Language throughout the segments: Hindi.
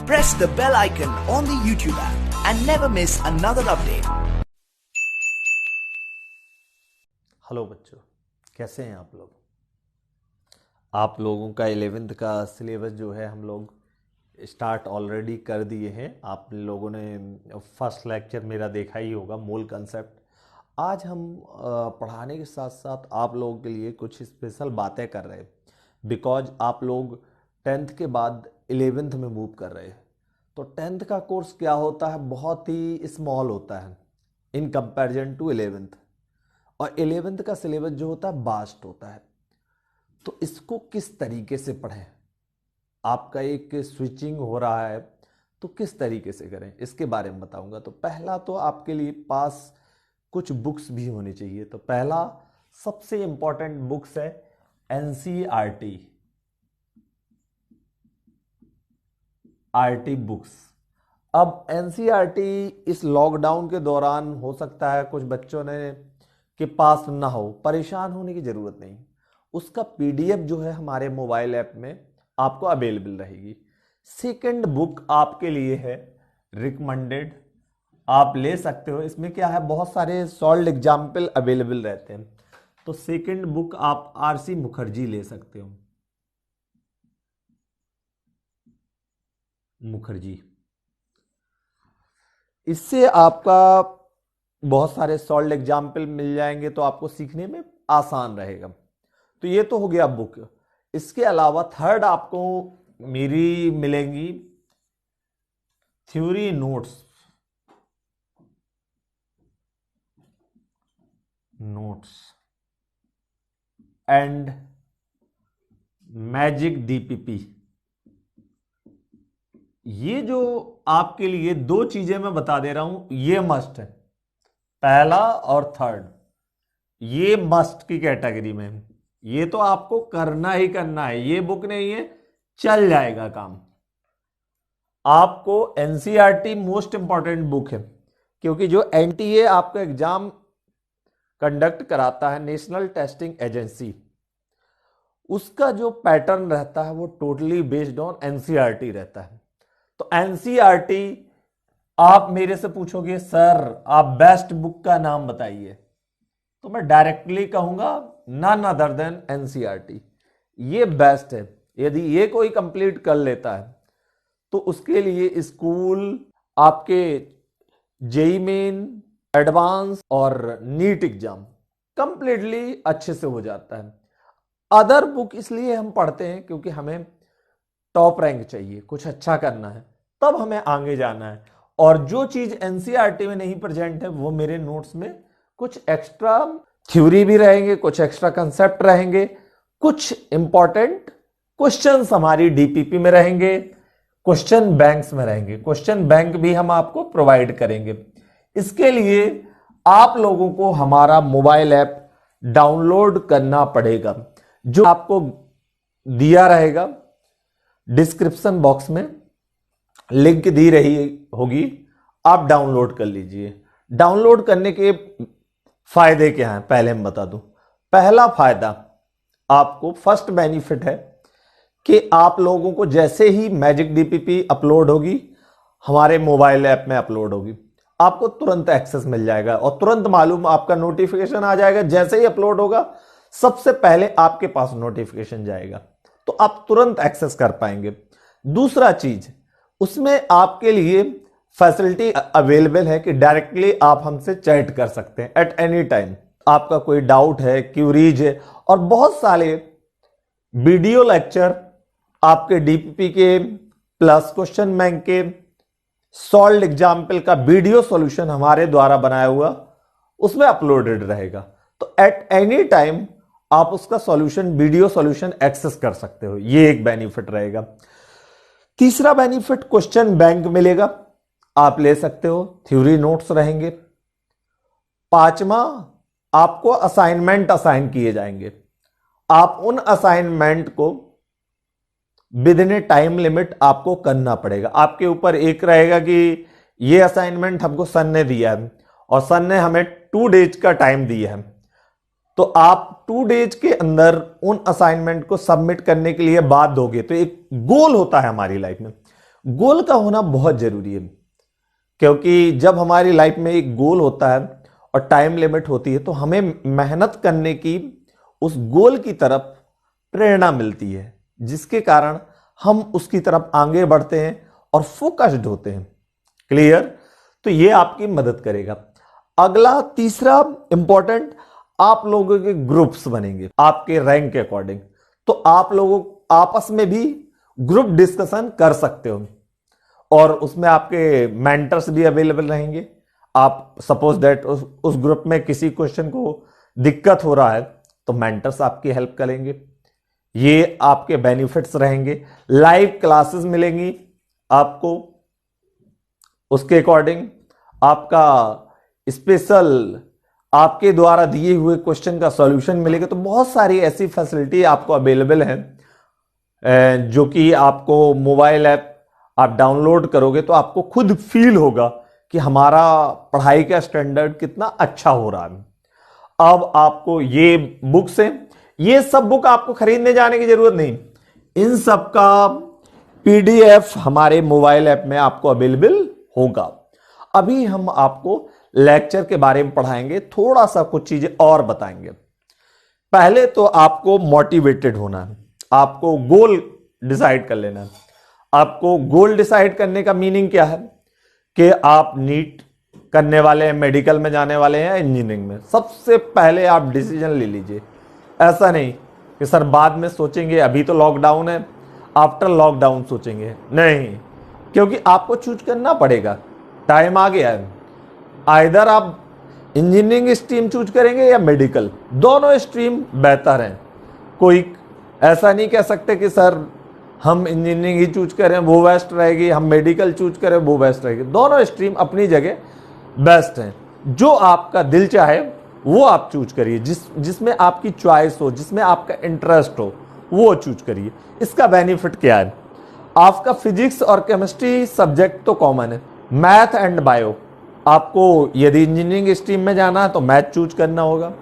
Press the bell icon on the YouTube app and never miss another update. Hello बच्चों, कैसे हैं आप लोग? आप लोगों का 11th का सिलेबस जो है हम लोग स्टार्ट ऑलरेडी कर दिए हैं। आप लोगों ने फर्स्ट लेक्चर मेरा देखा ही होगा, मूल कंसेप्ट। आज हम पढ़ाने के साथ साथ आप लोगों के लिए कुछ स्पेशल बातें कर रहे हैं, बिकॉज आप लोग 10th के बाद 11th में मूव कर रहे हैं। तो 10th का कोर्स क्या होता है, बहुत ही स्मॉल होता है इन कंपैरिजन टू 11th, और 11th का सिलेबस जो होता है वास्ट होता है। तो इसको किस तरीके से पढ़ें, आपका एक स्विचिंग हो रहा है तो किस तरीके से करें, इसके बारे में बताऊंगा। तो पहला तो आपके लिए पास कुछ बुक्स भी होनी चाहिए। तो पहला सबसे इंपॉर्टेंट बुक्स है एनसीईआरटी आरटी बुक्स। अब एनसीईआरटी इस लॉकडाउन के दौरान हो सकता है कुछ बच्चों ने के पास ना हो, परेशान होने की जरूरत नहीं। उसका पीडीएफ जो है हमारे मोबाइल ऐप में आपको अवेलेबल रहेगी। सेकंड बुक आपके लिए है रिकमेंडेड, आप ले सकते हो। इसमें क्या है, बहुत सारे सॉल्व एग्जाम्पल अवेलेबल रहते हैं। तो सेकंड बुक आप आरसी मुखर्जी ले सकते हो, मुखर्जी। इससे आपका बहुत सारे सॉल्व एग्जाम्पल मिल जाएंगे, तो आपको सीखने में आसान रहेगा। तो ये तो हो गया बुक। इसके अलावा थर्ड आपको मेरी मिलेंगी theory notes and magic DPP. ये जो आपके लिए दो चीजें मैं बता दे रहा हूं, ये मस्ट है। पहला और थर्ड ये मस्ट की कैटेगरी में है। ये तो आपको करना ही करना है, ये बुक नहीं है, चल जाएगा काम। आपको एनसीईआरटी मोस्ट इंपॉर्टेंट बुक है, क्योंकि जो एनटीए आपका एग्जाम कंडक्ट कराता है, नेशनल टेस्टिंग एजेंसी, उसका जो पैटर्न रहता है वो टोटली बेस्ड ऑन एनसीईआरटी रहता है। तो एनसीईआरटी आप मेरे से पूछोगे सर आप बेस्ट बुक का नाम बताइए, तो मैं डायरेक्टली कहूंगा नन अदर देन एनसीईआरटी। ये बेस्ट है। यदि ये कोई कंप्लीट कर लेता है तो उसके लिए स्कूल आपके जेईई मेन, एडवांस और नीट एग्जाम कंप्लीटली अच्छे से हो जाता है। अदर बुक इसलिए हम पढ़ते हैं क्योंकि हमें टॉप रैंक चाहिए, कुछ अच्छा करना है, तब हमें आगे जाना है। और जो चीज एनसीईआरटी में नहीं प्रेजेंट है वो मेरे नोट्स में कुछ एक्स्ट्रा थ्योरी भी रहेंगे, कुछ एक्स्ट्रा कंसेप्ट रहेंगे, कुछ इंपॉर्टेंट क्वेश्चंस हमारी डीपीपी में रहेंगे, क्वेश्चन बैंक्स में रहेंगे। क्वेश्चन बैंक भी हम आपको प्रोवाइड करेंगे। इसके लिए आप लोगों को हमारा मोबाइल ऐप डाउनलोड करना पड़ेगा, जो आपको दिया रहेगा डिस्क्रिप्शन बॉक्स में, लिंक दी रही होगी, आप डाउनलोड कर लीजिए। डाउनलोड करने के फायदे क्या हैं पहले मैं बता दूं। पहला फायदा आपको, फर्स्ट बेनिफिट है कि आप लोगों को जैसे ही मैजिक डीपीपी अपलोड होगी, हमारे मोबाइल ऐप में अपलोड होगी, आपको तुरंत एक्सेस मिल जाएगा और तुरंत मालूम, आपका नोटिफिकेशन आ जाएगा। जैसे ही अपलोड होगा सबसे पहले आपके पास नोटिफिकेशन जाएगा, तो आप तुरंत एक्सेस कर पाएंगे। दूसरा चीज, उसमें आपके लिए फैसिलिटी अवेलेबल है कि डायरेक्टली आप हमसे चैट कर सकते हैं एट एनी टाइम। आपका कोई डाउट है, क्यूरीज है, और बहुत सारे वीडियो लेक्चर आपके डीपीपी के प्लस क्वेश्चन बैंक के सॉल्व एग्जाम्पल का वीडियो सॉल्यूशन हमारे द्वारा बनाया हुआ उसमें अपलोडेड रहेगा। तो एट एनी टाइम आप उसका सॉल्यूशन, वीडियो सॉल्यूशन एक्सेस कर सकते हो। ये एक बेनिफिट रहेगा। तीसरा बेनिफिट, क्वेश्चन बैंक मिलेगा, आप ले सकते हो, थ्योरी नोट्स रहेंगे। पांचवा, आपको असाइनमेंट असाइन किए जाएंगे। आप उन असाइनमेंट को with in A time limit आपको करना पड़ेगा। आपके ऊपर एक रहेगा कि ये असाइनमेंट हमको सर ने दिया है और सर ने हमें 2 डेज का टाइम दिया है, तो आप 2 डेज के अंदर उन असाइनमेंट को सबमिट करने के लिए बाध्य होगे। तो एक गोल होता है हमारी लाइफ में, गोल का होना बहुत जरूरी है, क्योंकि जब हमारी लाइफ में एक गोल होता है और टाइम लिमिट होती है तो हमें मेहनत करने की, उस गोल की तरफ प्रेरणा मिलती है, जिसके कारण हम उसकी तरफ आगे बढ़ते हैं और फोकस्ड होते हैं। क्लियर? तो ये आपकी मदद करेगा। अगला तीसरा इंपॉर्टेंट, आप लोगों के ग्रुप्स बनेंगे आपके रैंक के अकॉर्डिंग, तो आप लोगों आपस में भी ग्रुप डिस्कशन कर सकते हो और उसमें आपके मेंटर्स भी अवेलेबल रहेंगे। आप सपोज दैट उस ग्रुप में किसी क्वेश्चन को दिक्कत हो रहा है तो मेंटर्स आपकी हेल्प करेंगे। ये आपके बेनिफिट्स रहेंगे। लाइव क्लासेस मिलेंगी आपको, उसके अकॉर्डिंग आपका स्पेशल आपके द्वारा दिए हुए क्वेश्चन का सॉल्यूशन मिलेगा। तो बहुत सारी ऐसी फैसिलिटी आपको अवेलेबल है जो कि आपको मोबाइल ऐप आप डाउनलोड करोगे तो आपको खुद फील होगा कि हमारा पढ़ाई का स्टैंडर्ड कितना अच्छा हो रहा है। अब आपको ये बुक्स हैं, ये सब बुक आपको खरीदने जाने की जरूरत नहीं, इन सब का पीडीएफ हमारे मोबाइल ऐप में आपको अवेलेबल होगा। अभी हम आपको लेक्चर के बारे में पढ़ाएंगे, थोड़ा सा कुछ चीजें और बताएंगे। पहले तो आपको मोटिवेटेड होना है, आपको गोल डिसाइड कर लेना है। आपको गोल डिसाइड करने का मीनिंग क्या है कि आप नीट करने वाले हैं, मेडिकल में जाने वाले हैं, इंजीनियरिंग में। सबसे पहले आप डिसीजन ले लीजिए। ऐसा नहीं कि सर बाद में सोचेंगे, अभी तो लॉकडाउन है, आफ्टर लॉकडाउन सोचेंगे, नहीं, क्योंकि आपको चूज करना पड़ेगा, टाइम आ गया है। आइदर आप इंजीनियरिंग स्ट्रीम चूज करेंगे या मेडिकल, दोनों स्ट्रीम बेहतर हैं। कोई ऐसा नहीं कह सकते कि सर हम इंजीनियरिंग ही चूज करें वो बेस्ट रहेगी, हम मेडिकल चूज करें वो बेस्ट रहेगी। दोनों स्ट्रीम अपनी जगह बेस्ट हैं। जो आपका दिल चाहे वो आप चूज करिए, जिसमें आपकी चॉइस हो, जिसमें आपका इंटरेस्ट हो, वो चूज करिए। इसका बेनिफिट क्या है? आपका फिजिक्स और केमिस्ट्री सब्जेक्ट तो कॉमन है, मैथ एंड बायो। आपको यदि इंजीनियरिंग स्ट्रीम में जाना है तो मैथ चूज करना होगा,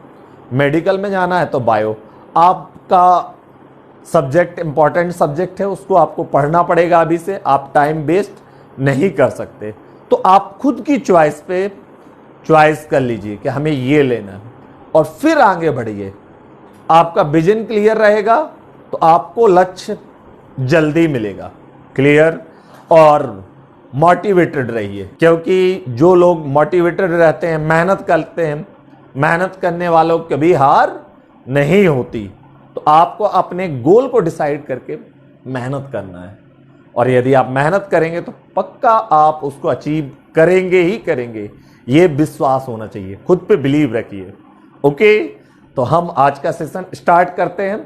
मेडिकल में जाना है तो बायो। आपका सब्जेक्ट इंपॉर्टेंट सब्जेक्ट है, उसको आपको पढ़ना पड़ेगा अभी से, आप टाइम वेस्ट नहीं कर सकते। तो आप खुद की चॉइस पे चॉइस कर लीजिए कि हमें ये लेना है और फिर आगे बढ़िए। आपका विजन क्लियर रहेगा तो आपको लक्ष्य जल्दी मिलेगा। क्लियर? और मोटिवेटेड रहिए, क्योंकि जो लोग मोटिवेटेड रहते हैं, मेहनत करते हैं, मेहनत करने वालों की कभी हार नहीं होती। तो आपको अपने गोल को डिसाइड करके मेहनत करना है, और यदि आप मेहनत करेंगे तो पक्का आप उसको अचीव करेंगे ही करेंगे। ये विश्वास होना चाहिए, खुद पे बिलीव रखिए। ओके, तो हम आज का सेशन स्टार्ट करते हैं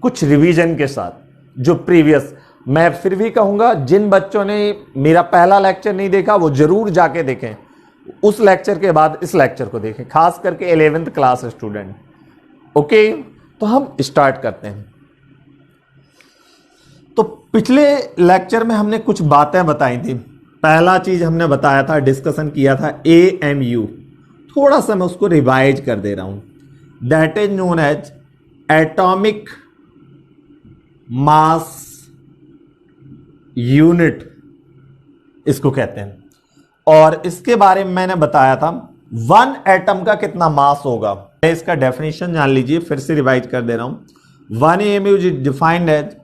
कुछ रिवीजन के साथ। जो प्रीवियस, मैं फिर भी कहूंगा जिन बच्चों ने मेरा पहला लेक्चर नहीं देखा वो जरूर जाके देखें, उस लेक्चर के बाद इस लेक्चर को देखें, खास करके 11th क्लास स्टूडेंट। ओके, तो हम स्टार्ट करते हैं। तो पिछले लेक्चर में हमने कुछ बातें बताई थी। पहला चीज हमने बताया था, डिस्कशन किया था AMU। थोड़ा सा मैं उसको रिवाइज कर दे रहा हूं। That is known as atomic mass unit, इसको कहते हैं। और इसके बारे में मैंने बताया था 1 एटम का कितना मास होगा। इसका डेफिनेशन जान लीजिए, फिर से रिवाइज कर दे रहा हूं। 1 AMU is defined as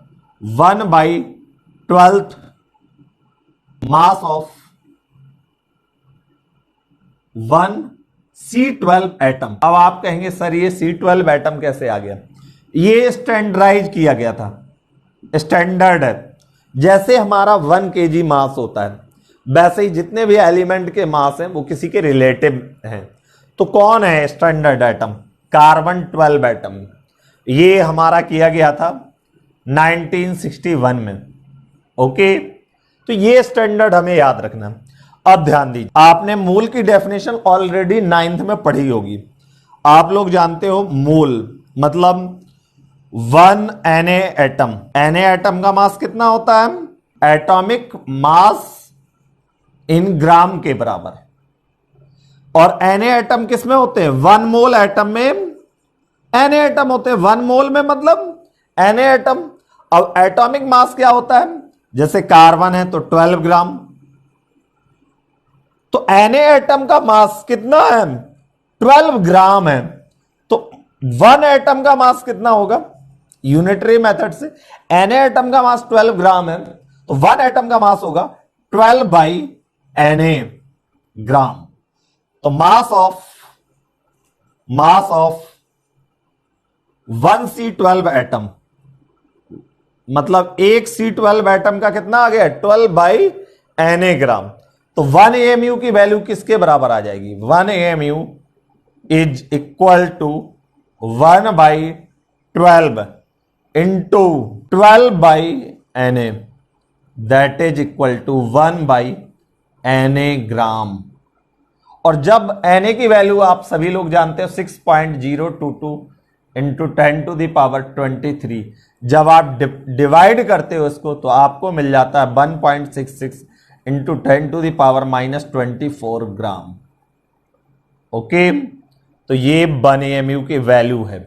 1/12 mass of 1 C12 atom. अब आप कहेंगे सर ये C12 एटम कैसे आ गया? ये स्टैंडर्डाइज किया गया था, स्टैंडर्ड है। जैसे हमारा 1 kg मास होता है, वैसे ही जितने भी एलिमेंट के मास हैं वो किसी के रिलेटिव हैं। तो कौन है स्टैंडर्ड एटम? Carbon 12 atom. ये हमारा किया गया था 1961 में। ओके, तो ये स्टैंडर्ड हमें याद रखना है। अब ध्यान दीजिए, आपने मोल की डेफिनेशन ऑलरेडी 9th में पढ़ी होगी। आप लोग जानते हो मोल मतलब 1 Na एटम। Na एटम का मास कितना होता है? एटॉमिक मास इन ग्राम के बराबर। और Na एटम किस में होते हैं? 1 मोल एटम में Na एटम होते हैं। 1 मोल में मतलब Na एटम। अब एटॉमिक मास क्या होता है? जैसे कार्बन है तो 12 ग्राम। तो Na एटम का मास कितना है? 12 ग्राम है। तो 1 एटम का मास कितना होगा? यूनिटरी मेथड से Na एटम का मास 12 ग्राम है, तो 1 एटम का मास होगा 12 बाई Na ग्राम। तो मास ऑफ 1C12 एटम, मतलब एक C12 एटम का कितना आ गया? 12 बाई Na ग्राम। तो 1 AMU की वैल्यू किसके बराबर आ जाएगी? 1 AMU is equal to 1 by 12 into 12 by Na, that is equal to 1 by Na gram. और जब Na की वैल्यू आप सभी लोग जानते हो 6.022 इंटू 10 टू द पावर 23, जब आप डिवाइड करते हो इसको तो आपको मिल जाता है 1.66 into 10 to the power -24 gram. Okay, तो ये 1 AMU की वैल्यू है।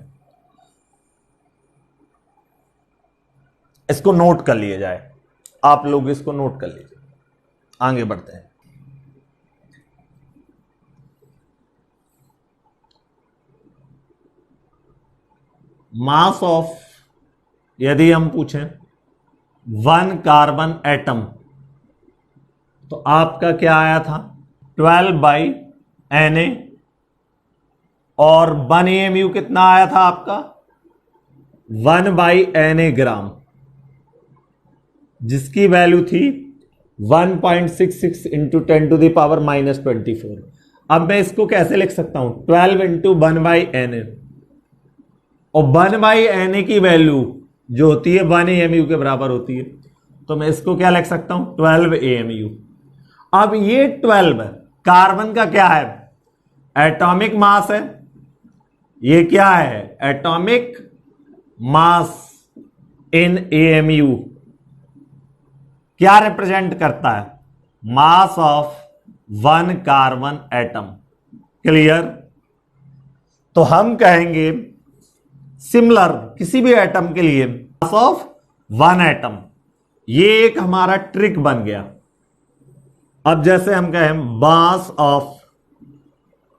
इसको नोट कर लिया जाए, आप लोग इसको नोट कर लीजिए। आगे बढ़ते हैं। मास ऑफ, यदि हम पूछें 1 कार्बन एटम, तो आपका क्या आया था? 12 बाई Na, और 1 AMU कितना आया था आपका? 1 बाई Na ग्राम, जिसकी वैल्यू थी 1.66 इंटू 10 टू द पावर -24। अब मैं इसको कैसे लिख सकता हूं? 12 इंटू 1 बाई Na, और 1 बाई Na की वैल्यू जो होती है 1 AMU के बराबर होती है, तो मैं इसको क्या लिख सकता हूं? 12 AMU। अब ये 12 कार्बन का क्या है? एटॉमिक मास है। ये क्या है? एटॉमिक मास इन AMU। क्या रिप्रेजेंट करता है? मास ऑफ 1 कार्बन एटम। क्लियर? तो हम कहेंगे सिमिलर किसी भी एटम के लिए मास ऑफ 1 एटम, ये एक हमारा ट्रिक बन गया। अब जैसे हम कहें मास ऑफ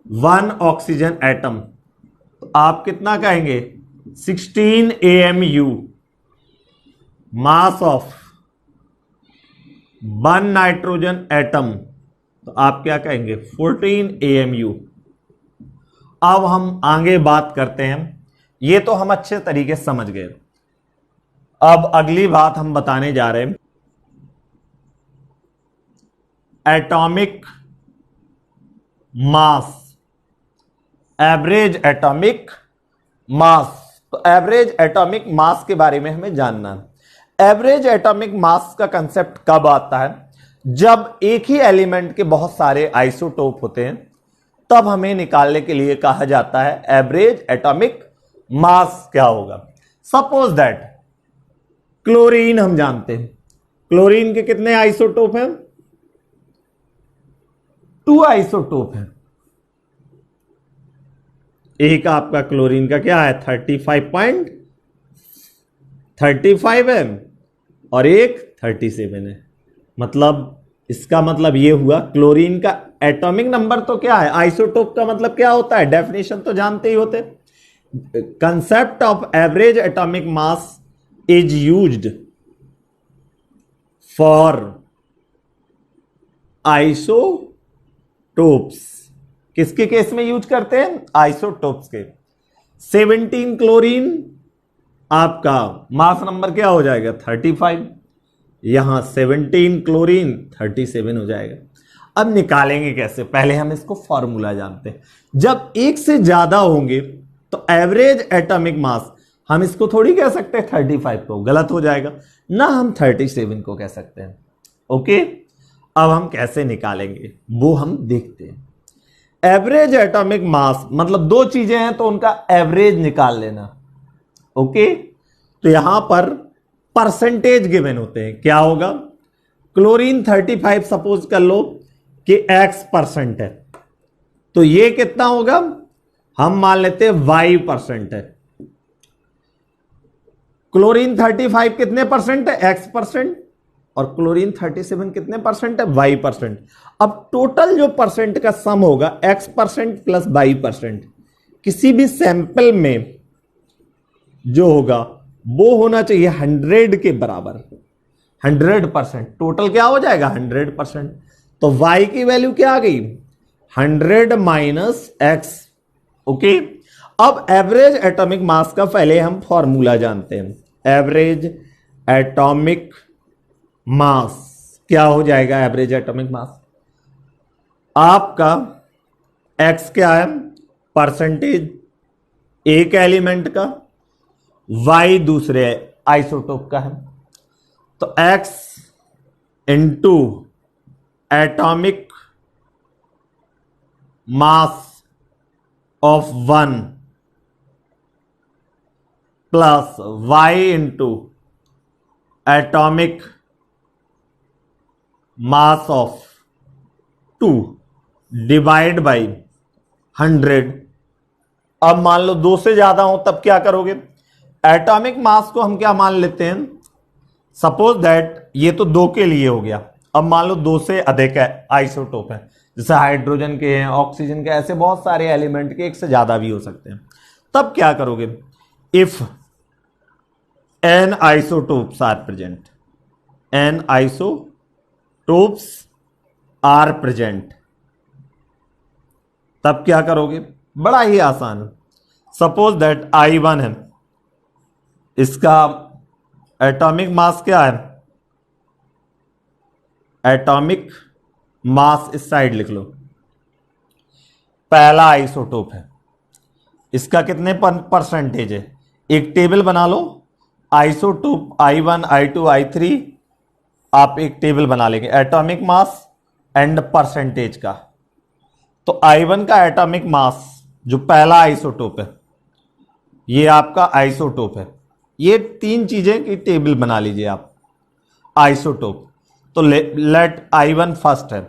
1 ऑक्सीजन एटम, तो आप कितना कहेंगे? 16 AMU। Mass of 1 nitrogen atom, तो आप क्या कहेंगे? 14 AMU। अब हम आगे बात करते हैं, ये तो हम अच्छे तरीके से समझ गए। अब अगली बात हम बताने जा रहे हैं atomic mass, average atomic mass. तो एवरेज एटॉमिक मास के बारे में हमें जानना है। एवरेज एटॉमिक मास का कंसेप्ट कब आता है? जब एक ही एलिमेंट के बहुत सारे आइसोटोप होते हैं, तब हमें निकालने के लिए कहा जाता है एवरेज एटॉमिक मास क्या होगा। सपोज दैट क्लोरीन हम जानते हैं, क्लोरीन के कितने आइसोटोप हैं? 2 आइसोटोप हैं। एक आपका क्लोरीन का क्या है? 35.35 है, और एक 37 है। मतलब इसका मतलब ये हुआ क्लोरीन का एटॉमिक नंबर तो क्या है? आइसोटोप का मतलब क्या होता है? डेफिनेशन तो जानते ही होते। Concept of average atomic mass is used for isotopes. किसके केस में यूज करते हैं? आइसोटोप्स के। 17 क्लोरीन आपका मास नंबर क्या हो जाएगा? 35। यहां 17 क्लोरीन 37 हो जाएगा। अब निकालेंगे कैसे? पहले हम इसको फॉर्मूला जानते हैं। जब एक से ज्यादा होंगे तो एवरेज एटॉमिक मास, हम इसको थोड़ी कह सकते हैं 35 को, गलत हो जाएगा ना, हम 37 को कह सकते हैं। ओके, अब हम कैसे निकालेंगे वो हम देखते हैं। एवरेज एटॉमिक मास मतलब 2 चीजें हैं तो उनका एवरेज निकाल लेना। ओके, तो यहां पर परसेंटेज गिवन होते हैं। क्या होगा? क्लोरीन 35 सपोज कर लो कि X% है, तो ये कितना होगा? हम मान लेते हैं Y% है। क्लोरीन 35 कितने परसेंट है? X%। और क्लोरीन 37 कितने परसेंट है, y%। अब टोटल जो परसेंट का सम होगा x% प्लस y%, किसी भी सैंपल में जो होगा वो होना चाहिए 100 के बराबर, 100%। टोटल क्या हो जाएगा, 100%। तो y की वैल्यू क्या आ गई, 100 माइनस x। ओके, अब एवरेज एटॉमिक मास का पहले हम फॉर्मूला जानते हैं। एवरेज एटॉमिक मास क्या हो जाएगा, एवरेज एटॉमिक मास आपका x क्या है, परसेंटेज एक एलिमेंट का, y दूसरे आइसोटोप का है। तो x into atomic mass of 1 plus y into atomic mass of 2 divide by 100। अब मान लो 2 से ज्यादा हो तब क्या करोगे, एटॉमिक मास को हम क्या मान लेते हैं, सपोज दैट ये तो 2 के लिए हो गया। अब मान लो 2 से अधिक है आइसोटोप है, जैसे हाइड्रोजन के हैं, ऑक्सीजन के, ऐसे बहुत सारे एलिमेंट के, एक से ज्यादा भी हो सकते हैं। तब क्या करोगे, if n isotopes are present, n isotopes are present, तब क्या करोगे, बड़ा ही आसान है। सपोज दैट I1 है, इसका एटॉमिक मास क्या है, एटॉमिक मास इस साइड लिख लो, पहला आइसोटोप है, इसका कितने परसेंटेज है, एक टेबल बना लो, आइसोटोप I1 I2 I3, आप एक टेबल बना लेंगे एटॉमिक मास एंड परसेंटेज का। तो I1 का एटॉमिक मास जो पहला आइसोटोप है, ये आपका आइसोटोप है, ये 3 चीजें की टेबल बना लीजिए आप, आइसोटोप। तो लेट I1 फर्स्ट है,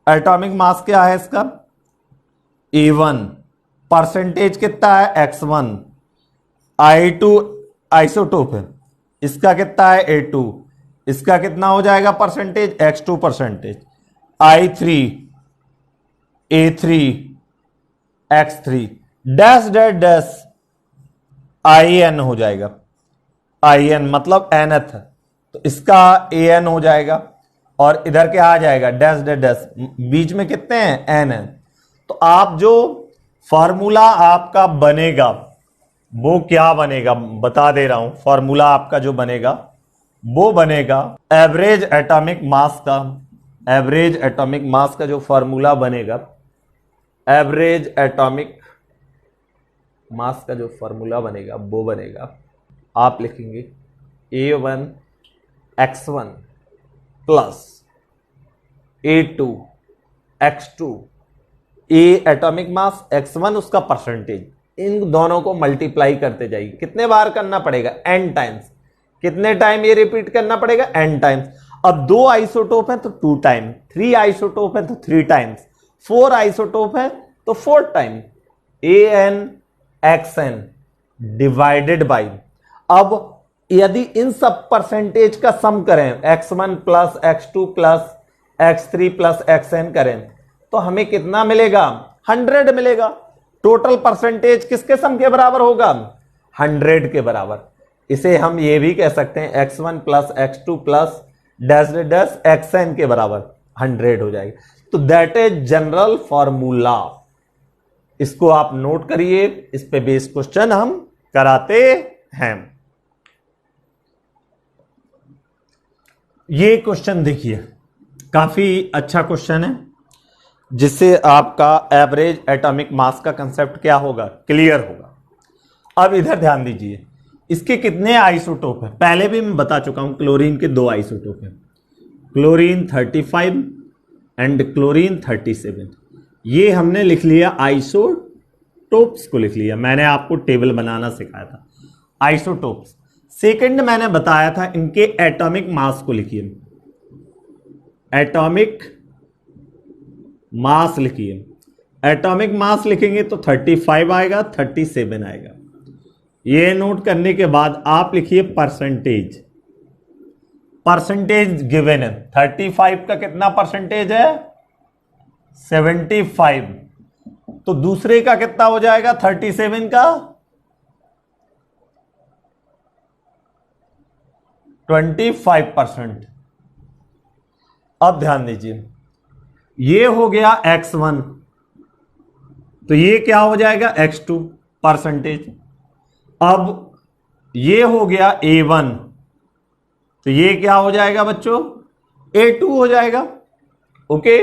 एटॉमिक मास क्या है इसका A1, परसेंटेज कितना है X1, I2 आइसोटोप है, इसका कितना है A2, इसका कितना हो जाएगा percentage X2 percentage, I3 A3 X3 dash dash dash IN हो जाएगा, IN मतलब nth, तो इसका AN हो जाएगा, और इधर क्या आ जाएगा डैश डैश डैश, बीच में कितने हैं n है। तो आप जो फॉर्मूला आपका बनेगा वो क्या बनेगा, बता दे रहा हूं, फॉर्मूला आपका जो बनेगा वो बनेगा एवरेज एटॉमिक मास का, एवरेज एटॉमिक मास का जो फॉर्मूला बनेगा, एवरेज एटॉमिक मास का जो फॉर्मूला बनेगा वो बनेगा, आप लिखेंगे A1 X1 plus A2 X2, A atomic mass, X1 उसका परसेंटेज, इन दोनों को मल्टीप्लाई करते जाइए। कितने बार करना पड़ेगा, n टाइम्स। कितने टाइम ये रिपीट करना पड़ेगा, n टाइम्स। अब 2 आइसोटोप है तो 2 टाइम, 3 आइसोटोप है तो 3 टाइम्स, 4 आइसोटोप है तो 4 time, AN XN divided by. अब यदि इन सब परसेंटेज का सम करें, X1 plus X2 plus X3 plus XN करें, तो हमें कितना मिलेगा, 100 मिलेगा। टोटल परसेंटेज किसके सम के बराबर होगा, 100 के बराबर। इसे हम ये भी कह सकते हैं X1 plus X2 plus dash dash XN के बराबर 100 हो जाएगा। तो दैट इज जनरल फॉर्मूला, इसको आप नोट करिए, इस पे बेस क्वेश्चन हम कराते हैं। ये क्वेश्चन देखिए, काफी अच्छा क्वेश्चन है, जिससे आपका एवरेज एटॉमिक मास का कंसेप्ट क्या होगा, क्लियर होगा। अब इधर ध्यान दीजिए, इसके कितने आइसोटोप हैं, पहले भी मैं बता चुका हूं, क्लोरीन के 2 आइसोटोप हैं, क्लोरीन 35 एंड क्लोरीन 37। ये हमने लिख लिया, आइसोटोप्स को लिख लिया, मैंने आपको टेबल बनाना सिखाया था, आइसोटोप्स। सेकंड मैंने बताया था इनके एटॉमिक मास को लिखिए, एटॉमिक मास लिखिए, एटॉमिक मास लिखेंगे तो 35 आएगा, 37 आएगा। ये नोट करने के बाद आप लिखिए परसेंटेज, परसेंटेज गिवन है, 35 का कितना परसेंटेज है? 75। तो दूसरे का कितना हो जाएगा? 37 का 25%। अब ध्यान दीजिए, ये हो गया x1, तो ये क्या हो जाएगा? x2 percentage. अब ये हो गया A1, तो ये क्या हो जाएगा बच्चों? A2 हो जाएगा। ओके,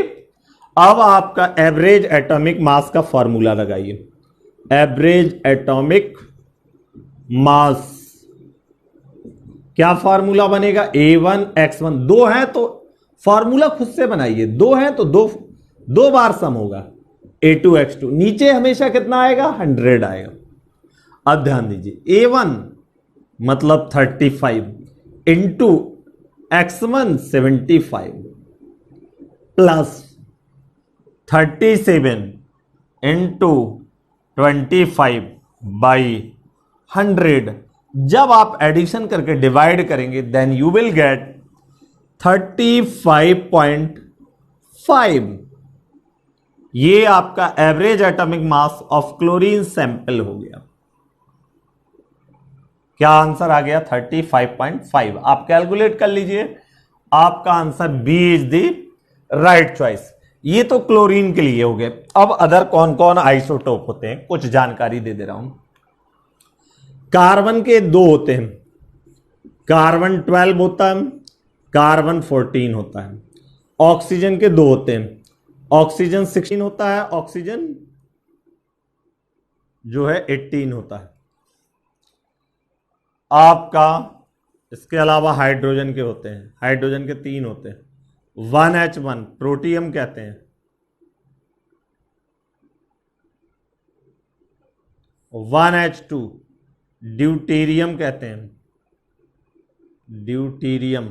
अब आपका एवरेज एटॉमिक मास का फॉर्मूला लगाइए। एवरेज एटॉमिक मास, क्या फॉर्मूला बनेगा? A1 x1, दो है तो फॉर्मूला खुद से बनाइए, दो है तो दो बार सम होगा। A2 x2, नीचे हमेशा कितना आएगा? 100 आएगा। अब ध्यान दीजिए, A1 मतलब 35 into x1 75 plus 37 into 25 by 100। जब आप एडिशन करके डिवाइड करेंगे देन यू विल गेट 35.5। ये आपका average atomic mass of chlorine sample हो गया। क्या आंसर आ गया? 35.5। आप कैलकुलेट कर लीजिए, आपका answer B is the right choice. ये तो क्लोरीन के लिए हो गए। अब अदर कौन कौन आइसोटोप होते हैं, कुछ जानकारी दे रहा हूं। कार्बन के दो होते हैं, कार्बन 12 होता है, कार्बन 14 होता है। ऑक्सीजन के दो होते हैं, ऑक्सीजन 16 होता है, ऑक्सीजन जो है 18 होता है। आपका इसके अलावा हाइड्रोजन के होते हैं, हाइड्रोजन के 3 होते हैं। 1H1 प्रोटियम कहते हैं, 1H2 ड्यूटेरियम कहते हैं, ड्यूटेरियम।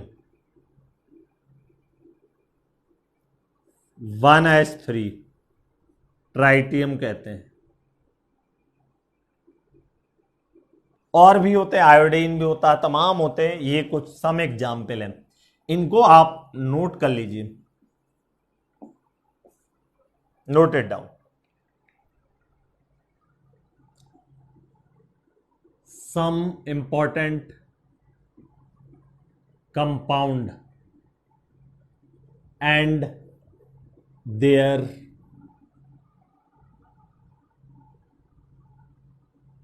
1H3 ट्राइटियम कहते हैं। और भी होते हैं, आयोडीन भी होता है, तमाम होते हैं। ये कुछ सम एग्जाम्पल हैं, इनको आप नोट कर लीजिए, note it down. Some important compound and their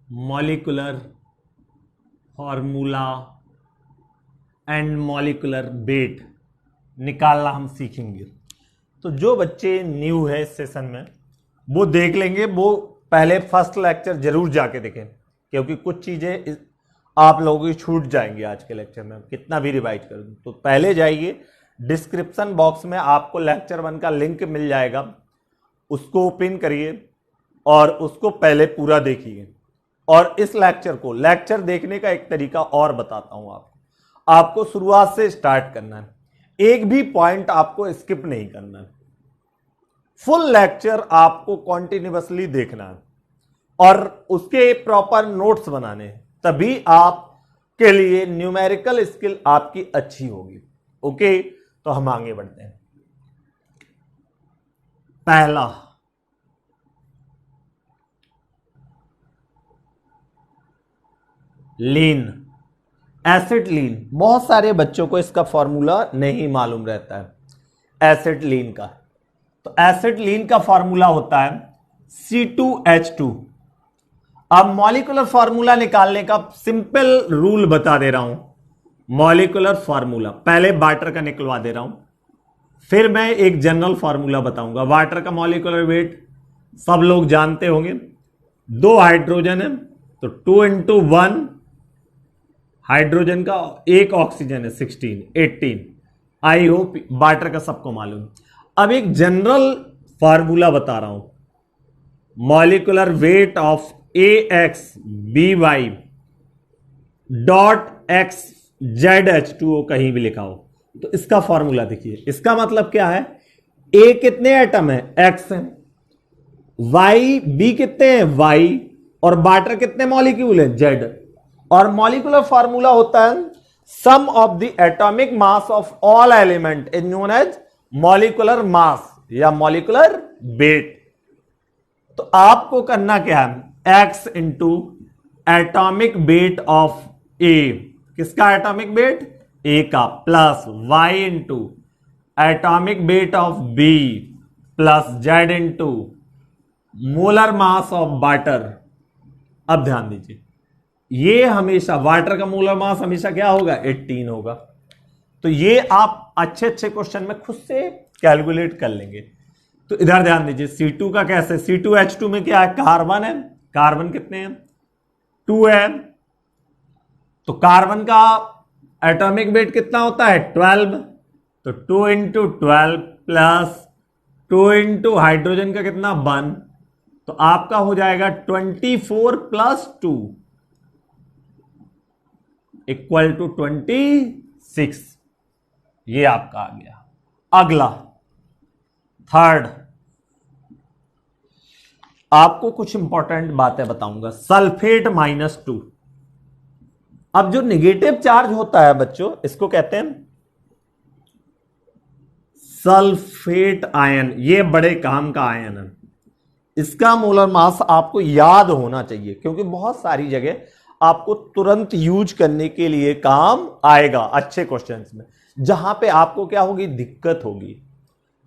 molecular formula and molecular weight निकालना हम सीखेंगे। तो जो बच्चे न्यू है इस सेशन में वो देख लेंगे, वो पहले फर्स्ट लेक्चर जरूर जाके देखें, क्योंकि कुछ चीजें आप लोगों की छूट जाएंगी आज के लेक्चर में, कितना भी रिवाइज कर दूं। तो पहले जाइए, डिस्क्रिप्शन बॉक्स में आपको लेक्चर 1 का लिंक मिल जाएगा, उसको ओपन करिए और उसको पहले पूरा देखिए। और इस लेक्चर को, लेक्चर देखने का एक तरीका और बताता हूं आपको शुरुआत से स्टार्ट करना है, एक भी पॉइंट आपको स्किप नहीं करना है, फुल लेक्चर आपको कॉन्टिन्यूअसली देखना है और उसके प्रॉपर नोट्स बनाने हैं, तभी आपके लिए न्यूमेरिकल स्किल आपकी अच्छी होगी। ओके, तो हम आगे बढ़ते हैं। पहला, लीन, एसिटिलीन। बहुत सारे बच्चों को इसका फॉर्मूला नहीं मालूम रहता है एसिटिलीन का। तो एसिटिलीन का फॉर्मूला होता है C2H2। अब मॉलिक्यूलर फॉर्मूला निकालने का सिंपल रूल बता दे रहा हूं। मॉलिक्यूलर फॉर्मूला पहले वाटर का निकलवा दे रहा हूं, फिर मैं एक जनरल फॉर्मूला बताऊंगा। वाटर का मॉलिक्यूलर वेट सब लोग जानते होंगे, 2 हाइड्रोजन है तो 2 × 1 हाइड्रोजन का, 1 ऑक्सीजन है 16, 18। आई होप वाटर का सबको मालूम। अब एक जनरल फार्मूला बता रहा हूं, molecular weight of AXBY dot XZH2O कहीं भी लिखा हो तो इसका फॉर्मूला देखिए। इसका मतलब क्या है, A कितने एटम है, X है, B कितने हैं, Y, और वाटर कितने मॉलिक्यूल है, Z। और मॉलिक्यूलर फार्मूला होता है sum of the atomic mass of all element is known as molecular mass या मॉलिक्यूलर वेट। तो आपको करना क्या है, x into atomic weight of A, किसका एटॉमिक वेट, ए का, plus y into atomic weight of B plus z into molar mass of water. अब ध्यान दीजिए, ये हमेशा वाटर का मोलर मास हमेशा क्या होगा, 18 होगा। तो ये आप अच्छे अच्छे क्वेश्चन में खुद से कैलकुलेट कर लेंगे। तो इधर ध्यान दीजिए, C2 का कैसे, C2H2 में क्या है, कार्बन है, कार्बन कितने हैं, 2 है। तो कार्बन का एटॉमिक वेट कितना होता है, 12। तो 2 इंटू 12 प्लस 2 इंटू हाइड्रोजन का कितना, 1। तो आपका हो जाएगा 24 प्लस 2 इक्वल टू 26। ये आपका आ गया। अगला थर्ड, आपको कुछ इंपॉर्टेंट बातें बताऊंगा। सल्फेट -2। अब जो निगेटिव चार्ज होता है बच्चों, इसको कहते हैं सल्फेट आयन। ये बड़े काम का आयन है। इसका मोलर मास आपको याद होना चाहिए, क्योंकि बहुत सारी जगह आपको तुरंत यूज करने के लिए काम आएगा अच्छे क्वेश्चंस में, जहां पे आपको क्या होगी, दिक्कत होगी।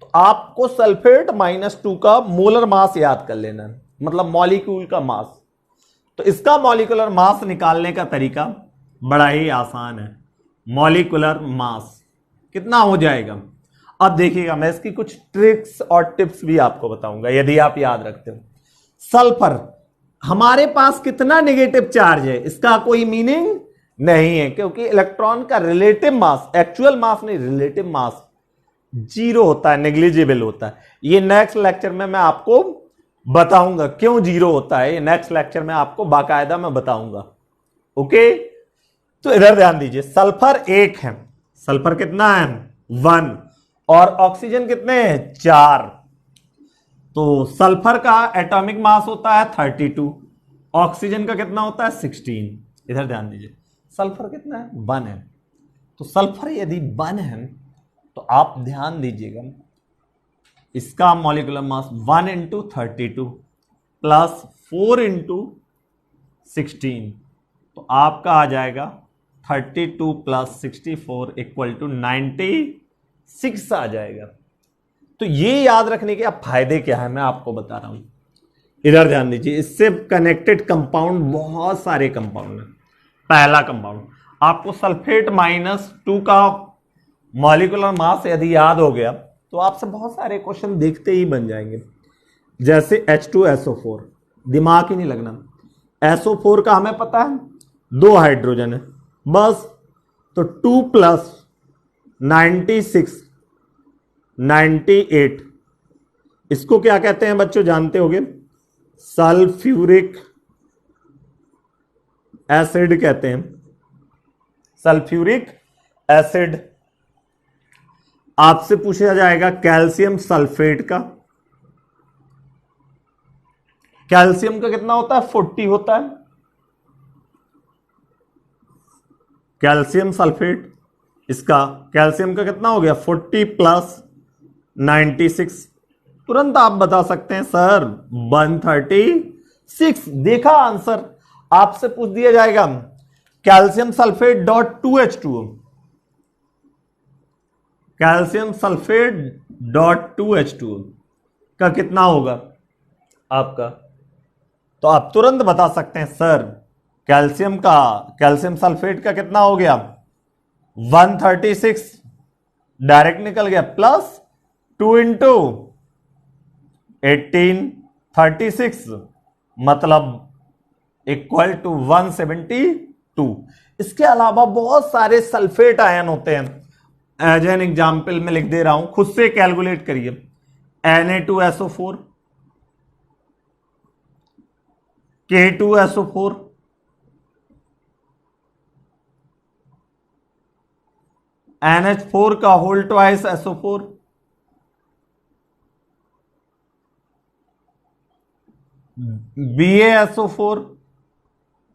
तो आपको सल्फेट -2 का मोलर मास याद कर लेना है, मतलब मॉलिक्यूल का मास। तो इसका मॉलिक्यूलर मास निकालने का तरीका बड़ा ही आसान है। मॉलिक्यूलर मास कितना हो जाएगा, अब देखिएगा, मैं इसकी कुछ ट्रिक्स और टिप्स भी आपको बताऊंगा यदि आप याद रखते हो। सल्फर, हमारे पास कितना नेगेटिव चार्ज है, इसका कोई मीनिंग नहीं है, क्योंकि इलेक्ट्रॉन का रिलेटिव मास, एक्चुअल मास नहीं, रिलेटिव मास 0 होता है, नेग्लिजिबल होता है। ये नेक्स्ट लेक्चर में मैं आपको बताऊंगा क्यों 0 होता है। ये नेक्स्ट लेक्चर में आपको बाकायदा मैं बताऊंगा। ओके, तो इधर ध्यान दीजिए, सल्फर 1 है, सल्फर कितना है, 1, और ऑक्सीजन कितने हैं, 4। तो सल्फर का एटॉमिक मास होता है 32, ऑक्सीजन का कितना होता है 16। इधर ध्यान दीजिए, सल्फर कितना है, 1 है। तो सल्फर यदि 1 है तो आप ध्यान दीजिएगा, इसका molecular mass 1 into 32 plus 4 into 16, तो आपका आ जाएगा 32 प्लस 64 इक्वल टू 96 आ जाएगा। तो ये याद रखने के अब फायदे क्या है, मैं आपको बता रहा हूं। इधर ध्यान दीजिए, इससे कनेक्टेड कंपाउंड बहुत सारे कंपाउंड हैं। पहला कंपाउंड, आपको सल्फेट -2 का मॉलिक्यूलर मास यदि याद हो गया तो आपसे बहुत सारे क्वेश्चन देखते ही बन जाएंगे। जैसे H2SO4, दिमाग ही नहीं लगना। SO4 का हमें पता है 2 हाइड्रोजन है बस, तो 2 प्लस 96 98, इसको क्या कहते हैं बच्चों, जानते होंगे, सल्फ्यूरिक एसिड कहते हैं, सल्फ्यूरिक एसिड। आपसे पूछा जाएगा कैल्शियम सल्फेट का, कैल्शियम का कितना होता है, 40 होता है, कैल्शियम सल्फेट, इसका कैल्शियम का कितना हो गया, 40 प्लस 96। तुरंत आप बता सकते हैं सर 136। देखा आंसर, आपसे पूछ दिया जाएगा calcium sulphate .2H2O, calcium sulphate .2H2O का कितना होगा आपका, तो आप तुरंत बता सकते हैं सर कैल्शियम सल्फेट का कितना हो गया, 136, डायरेक्ट निकल गया, प्लस 2 इंटू 18 36, मतलब इक्वल टू 172। इसके अलावा बहुत सारे सल्फेट आयन होते हैं, एज एन एग्जाम्पल में लिख दे रहा हूं, खुद से कैलकुलेट करिए। Na2SO4, K2SO4, NH4 का whole twice SO4, BaSO4,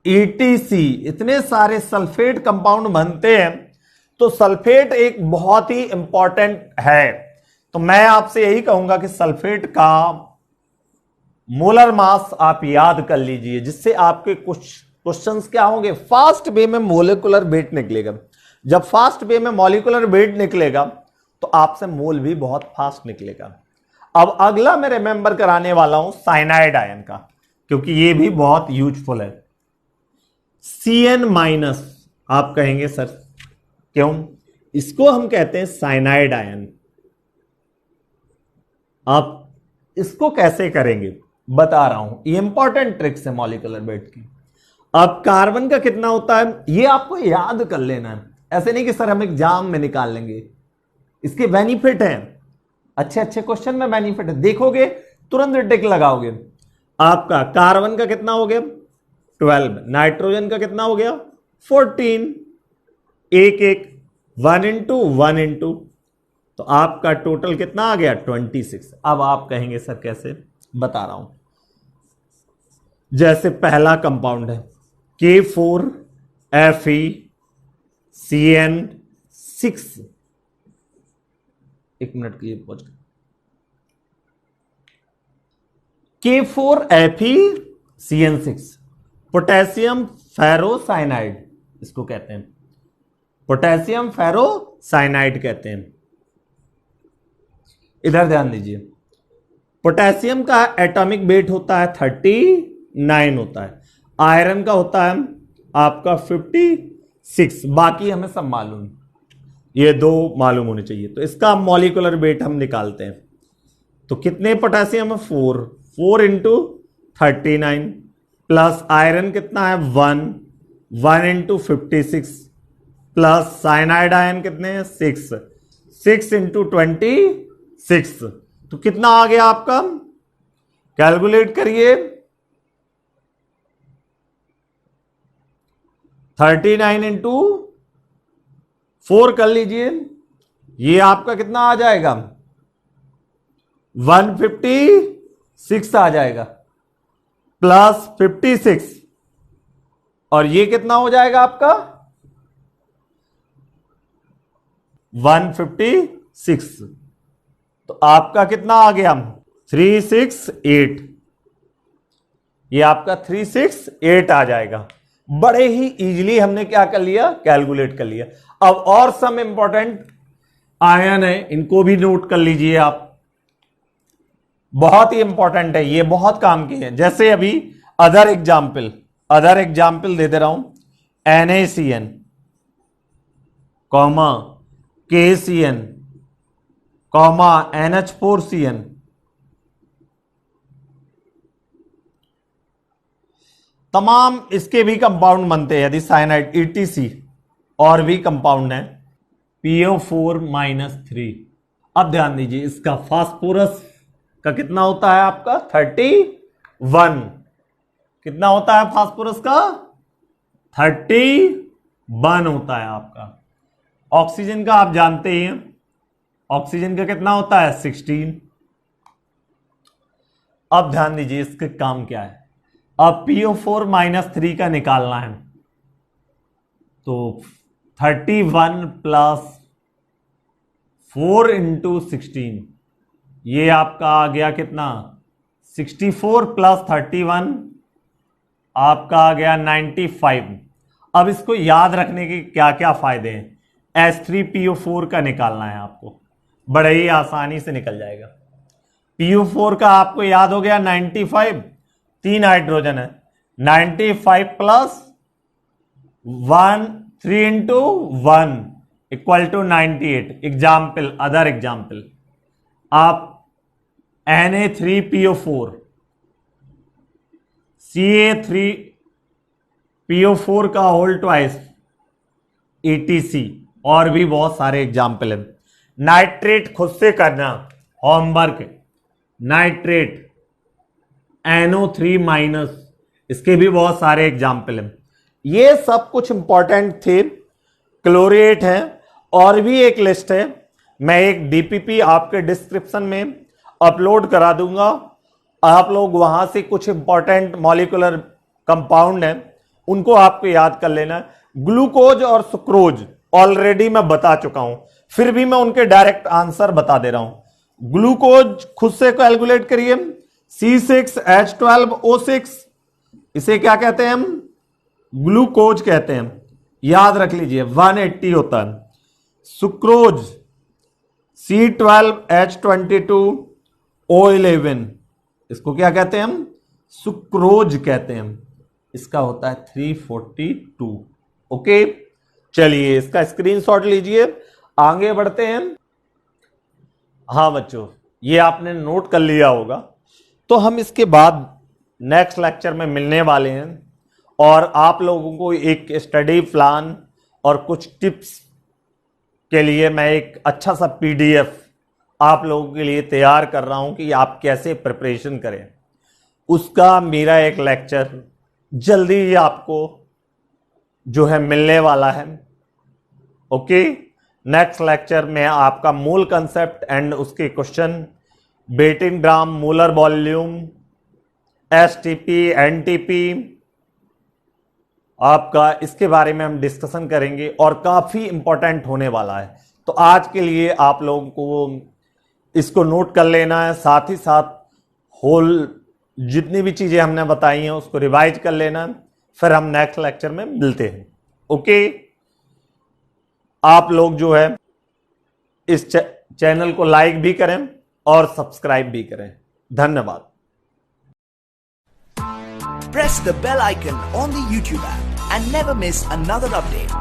ETC, इतने सारे सल्फेट कंपाउंड बनते हैं, तो सल्फेट एक बहुत ही इंपॉर्टेंट है। तो मैं आपसे यही कहूंगा कि सल्फेट का मोलर मास आप याद कर लीजिए, जिससे आपके कुछ क्वेश्चंस क्या होंगे, फास्ट वे में मोलिकुलर वेट निकलेगा। जब फास्ट वे में मॉलिकुलर वेट निकलेगा तो आपसे मोल भी बहुत फास्ट निकलेगा। अब अगला मैं रिमेंबर कराने वाला हूं साइनाइड आयन का, क्योंकि ये भी बहुत यूजफुल है। Cn माइनस, आप कहेंगे सर क्यों, इसको हम कहते हैं साइनाइड आयन। आप इसको कैसे करेंगे बता रहा हूं, ये इंपॉर्टेंट ट्रिक्स है मॉलिक्यूलर वेट की। अब कार्बन का कितना होता है ये आपको याद कर लेना है, ऐसे नहीं कि सर हम एग्जाम में निकाल लेंगे। इसके बेनिफिट हैं, अच्छे अच्छे क्वेश्चन में बेनिफिट है, देखोगे तुरंत टिक लगाओगे। आपका कार्बन का कितना हो गया 12, नाइट्रोजन का कितना हो गया 14, एक एक 1 इंटू 1 इंटू, तो आपका टोटल कितना आ गया 26। अब आप कहेंगे सर कैसे, बता रहा हूं। जैसे पहला कंपाउंड है K4FeCN6, एक मिनट के लिए पहुंच गए, K4FeCN6 पोटेशियम फेरोसाइनाइड, इसको कहते हैं पोटेशियम फेरोसाइनाइड कहते हैं। इधर ध्यान दीजिए, पोटेशियम का एटॉमिक वेट होता है 39 होता है, आयरन का होता है आपका 56, बाकी हमें सब मालूम, ये दो मालूम होने चाहिए। तो इसका मॉलिक्यूलर वेट हम निकालते हैं, तो कितने पोटेशियम है 4 इंटू 39 प्लस आयरन कितना है 1 इंटू 56 प्लस साइनाइड आयन कितने हैं 6 इंटू 26, तो कितना आ गया आपका, कैलकुलेट करिए 39 इंटू 4 कर लीजिए, ये आपका कितना आ जाएगा 156 आ जाएगा प्लस 56, और ये कितना हो जाएगा आपका 156, तो आपका कितना आ गया 368, ये आपका 368 आ जाएगा। बड़े ही इजीली हमने क्या कर लिया, कैलकुलेट कर लिया। अब और सम इंपॉर्टेंट आयन है, इनको भी नोट कर लीजिए आप, बहुत ही इंपॉर्टेंट है, ये बहुत काम की है। जैसे अभी अदर एग्जाम्पल दे दे रहा हूं, NaCN, comma KCN, comma NH4CN, तमाम इसके भी कंपाउंड बनते हैं। यदि साइनाइड ETC और भी कंपाउंड है PO4-3। अब ध्यान दीजिए, इसका फास्फोरस का कितना होता है आपका 31, कितना होता है फास्फोरस का 31 होता है आपका। ऑक्सीजन का आप जानते ही हैं, ऑक्सीजन का कितना होता है 16। अब ध्यान दीजिए इसके काम क्या है, अब PO4-3 का निकालना है, तो 31 प्लस 4 इंटू 16, ये आपका आ गया कितना 64 प्लस 31 आपका आ गया 95। अब इसको याद रखने के क्या क्या फायदे हैं, H3PO4 का निकालना है आपको, बड़े ही आसानी से निकल जाएगा। PO4 का आपको याद हो गया 95, 3 हाइड्रोजन है, 95 plus 1 3 into 1 equal to 98। Example, other example, आप Na3PO4, Ca3PO4 का होल ट्वाइस, ETC, और भी बहुत सारे एग्जाम्पल है। नाइट्रेट खुद से करना होमवर्क, नाइट्रेट NO3-, इसके भी बहुत सारे एग्जाम्पल हैं। ये सब कुछ इंपॉर्टेंट थे। क्लोरेट है, और भी एक लिस्ट है, मैं एक DPP आपके डिस्क्रिप्शन में अपलोड करा दूंगा, आप लोग वहां से कुछ इंपॉर्टेंट मॉलिक्यूलर कंपाउंड है उनको आपको याद कर लेना है। ग्लूकोज और सुक्रोज ऑलरेडी मैं बता चुका हूं, फिर भी मैं उनके डायरेक्ट आंसर बता दे रहा हूं। ग्लूकोज खुद से कैलकुलेट करिए, C6H12O6, इसे क्या कहते हैं हम? ग्लूकोज कहते हैं, याद रख लीजिए 180 होता है। सुक्रोज C12H22O11, इसको क्या कहते हैं हम? सुक्रोज कहते हैं, इसका होता है 342। ओके, चलिए इसका स्क्रीनशॉट लीजिए, आगे बढ़ते हैं। हाँ बच्चों, ये आपने नोट कर लिया होगा। तो हम इसके बाद नेक्स्ट लेक्चर में मिलने वाले हैं और आप लोगों को एक स्टडी प्लान और कुछ टिप्स के लिए मैं एक अच्छा सा PDF आप लोगों के लिए तैयार कर रहा हूं कि आप कैसे प्रिपरेशन करें। उसका मेरा एक लेक्चर जल्दी ही आपको जो है मिलने वाला है। ओके, नेक्स्ट लेक्चर में आपका मूल कंसेप्ट एंड उसके क्वेश्चन, बेटिन ग्राम, मोलर वॉल्यूम, STP, NTP, आपका इसके बारे में हम डिस्कशन करेंगे और काफी इंपॉर्टेंट होने वाला है। तो आज के लिए आप लोगों को इसको नोट कर लेना है, साथ ही साथ होल जितनी भी चीजें हमने बताई हैं उसको रिवाइज कर लेना, फिर हम नेक्स्ट लेक्चर में मिलते हैं। ओके, आप लोग जो है इस चैनल को लाइक भी करें और सब्सक्राइब भी करें। धन्यवाद। Press the bell icon on the YouTube app and never miss another update.